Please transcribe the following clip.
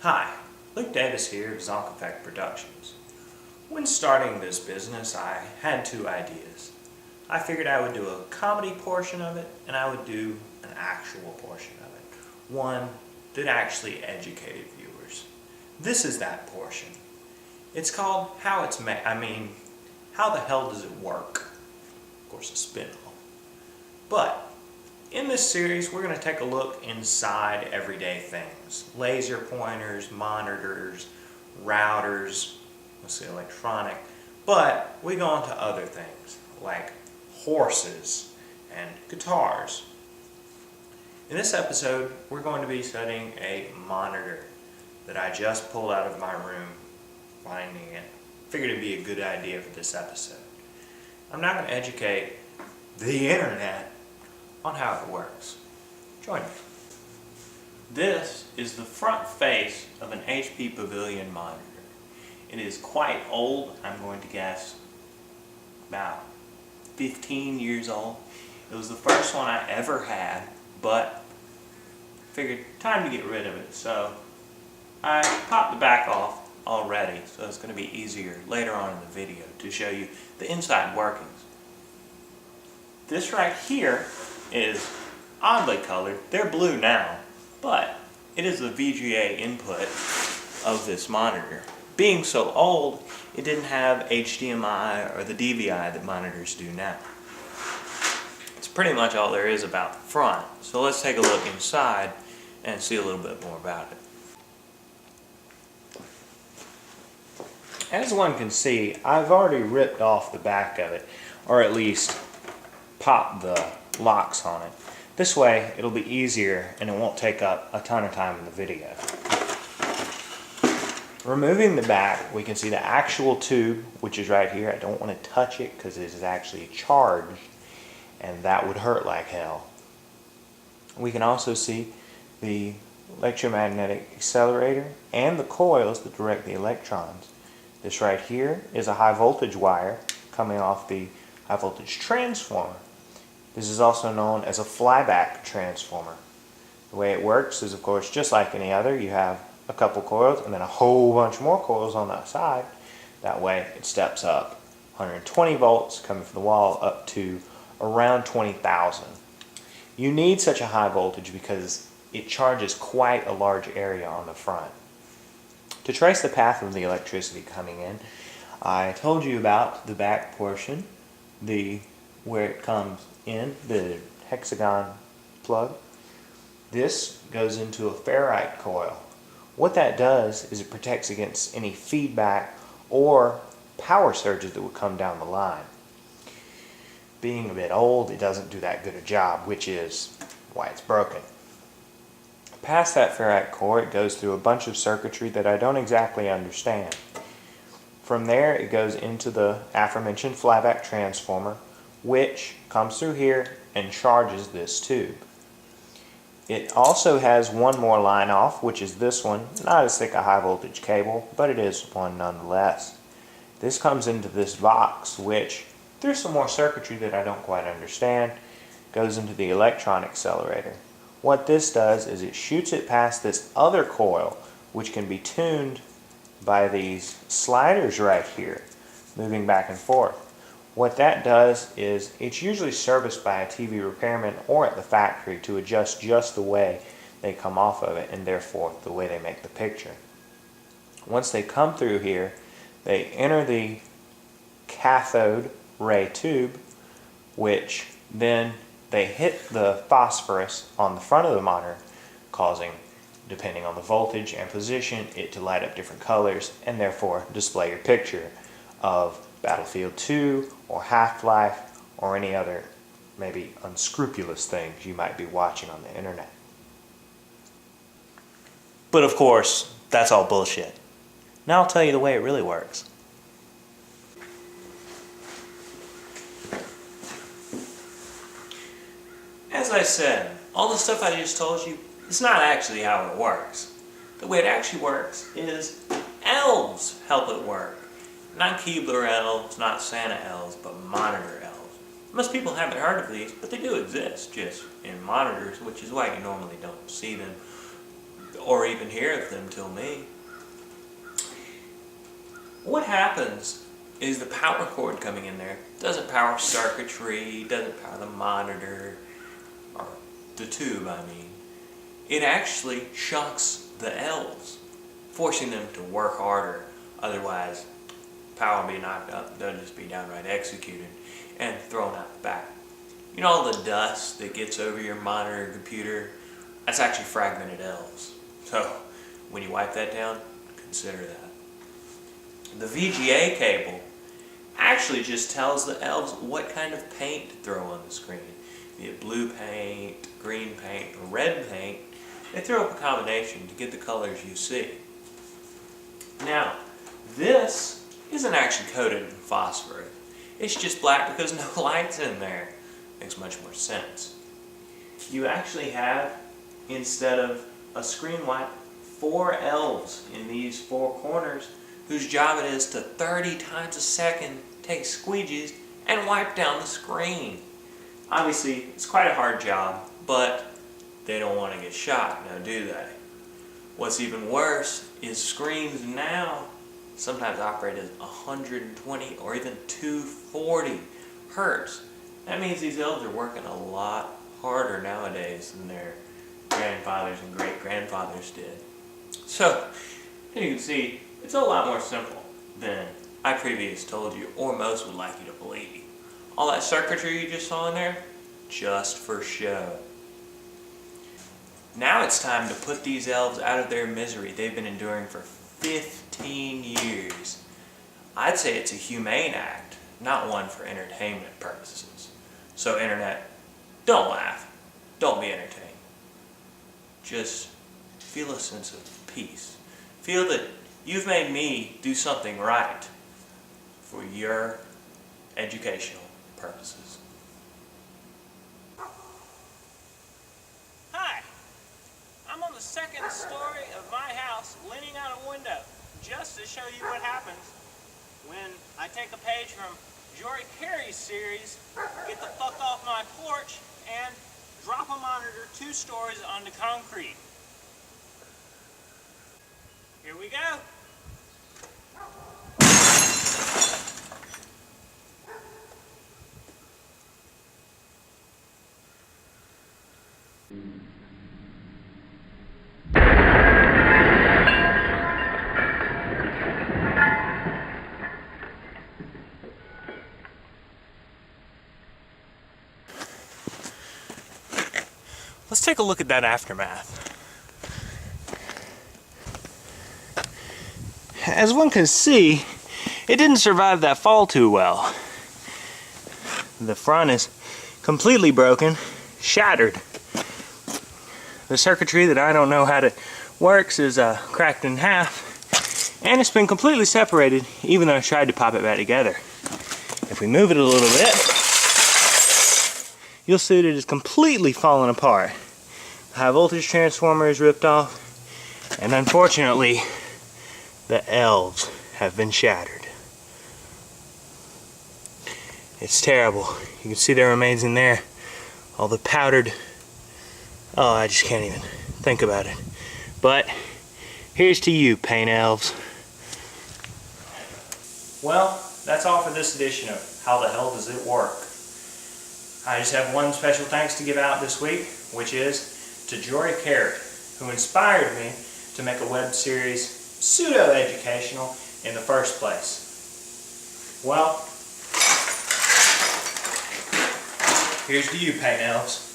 Hi, Luke Davis here of Zonk Effect Productions. When starting this business, I had two ideas. I figured I would do a comedy portion of it, and I would do an actual portion of it. One that actually educated viewers. This is that portion. It's called How It's Made. How the Hell Does It Work? Of course, a spin-off. But in this series, we're going to take a look inside everyday things. Laser pointers, monitors, routers, let's say electronic. But we go on to other things like horses and guitars. In this episode, we're going to be studying a monitor that I just pulled out of my room, finding it. Figured it'd be a good idea for this episode. I'm now going to educate the internet on how it works. Join me. This is the front face of an HP Pavilion monitor. It is quite old. I'm going to guess about 15 years old. It was the first one I ever had, but figured time to get rid of it. So I popped the back off already, so it's going to be easier later on in the video to show you the inside workings. This right here is oddly colored. They're blue now, but it is the VGA input of this monitor. Being so old, it didn't have HDMI or the DVI that monitors do now. It's pretty much all there is about the front. So let's take a look inside and see a little bit more about it. As one can see, I've already ripped off the back of it, or at least popped the locks on it. This way it'll be easier and it won't take up a ton of time in the video. Removing the back, we can see the actual tube, which is right here. I don't want to touch it because it is actually charged and that would hurt like hell. We can also see the electromagnetic accelerator and the coils that direct the electrons. This right here is a high voltage wire coming off the high voltage transformer. This is also known as a flyback transformer. The way it works is, of course, just like any other. You have a couple coils and then a whole bunch more coils on the side. That way it steps up 120 volts coming from the wall up to around 20,000. You need such a high voltage because it charges quite a large area on the front. To trace the path of the electricity coming in, I told you about the back portion, where it comes in, the hexagon plug. This goes into a ferrite coil. What that does is it protects against any feedback or power surges that would come down the line. Being a bit old, it doesn't do that good a job, which is why it's broken. Past that ferrite core, it goes through a bunch of circuitry that I don't exactly understand. From there, it goes into the aforementioned flyback transformer, which comes through here and charges this tube. It also has one more line off, which is this one. Not as thick a high voltage cable, but it is one nonetheless. This comes into this box, which, through some more circuitry that I don't quite understand, goes into the electron accelerator. What this does is it shoots it past this other coil, which can be tuned by these sliders right here, moving back and forth. What that does is it's usually serviced by a TV repairman or at the factory to adjust just the way they come off of it and therefore the way they make the picture. Once they come through here, they enter the cathode ray tube, which then they hit the phosphorus on the front of the monitor, causing, depending on the voltage and position, it to light up different colors and therefore display your picture of Battlefield 2 or Half-Life or any other maybe unscrupulous things you might be watching on the internet. But of course, that's all bullshit. Now I'll tell you the way it really works. As I said, all the stuff I just told you, it's not actually how it works. The way it actually works is elves help it work. Not Keebler elves, not Santa elves, but monitor elves. Most people haven't heard of these, but they do exist, just in monitors, which is why you normally don't see them or even hear of them till me. What happens is the power cord coming in there doesn't power circuitry, doesn't power the monitor, or the tube, I mean. It actually shocks the elves, forcing them to work harder. Otherwise, power will be knocked up, they'll just be downright executed and thrown out the back. You know all the dust that gets over your monitor and computer? That's actually fragmented elves. So, when you wipe that down, consider that. The VGA cable actually just tells the elves what kind of paint to throw on the screen. Be it blue paint, green paint, or red paint. They throw up a combination to get the colors you see. Now, this isn't actually coated in phosphorus. It's just black because no light's in there. Makes much more sense. You actually have, instead of a screen wipe, 4 elves in these 4 corners whose job it is to 30 times a second take squeegees and wipe down the screen. Obviously, it's quite a hard job, but they don't want to get shot, now do they? What's even worse is screens now sometimes operate at 120 or even 240 hertz. That means these elves are working a lot harder nowadays than their grandfathers and great-grandfathers did. So, as you can see, it's a lot more simple than I previously told you, or most would like you to believe. All that circuitry you just saw in there, just for show. Now it's time to put these elves out of their misery they've been enduring for 15 years. I'd say it's a humane act, not one for entertainment purposes. So Internet, don't laugh. Don't be entertained. Just feel a sense of peace. Feel that you've made me do something right for your educational purposes. Hi, I'm on the 2nd story of my house leaning out a window just to show you what happens when I take a page from Jory Carey's series, Get the Fuck Off My Porch, and drop a monitor 2 stories onto concrete. Here we go. Let's take a look at that aftermath. As one can see, it didn't survive that fall too well. The front is completely broken, shattered. The circuitry that I don't know how it works is cracked in half, and it's been completely separated even though I tried to pop it back together. If we move it a little bit, you'll see that it is completely fallen apart. The high voltage transformer is ripped off, and unfortunately, the elves have been shattered. It's terrible. You can see their remains in there. All the powdered... Oh, I just can't even think about it. But, here's to you, paint elves. Well, that's all for this edition of How the Hell Does It Work? I just have one special thanks to give out this week, which is to Jory Carey, who inspired me to make a web series pseudo-educational in the first place. Well, here's to you, paint elves.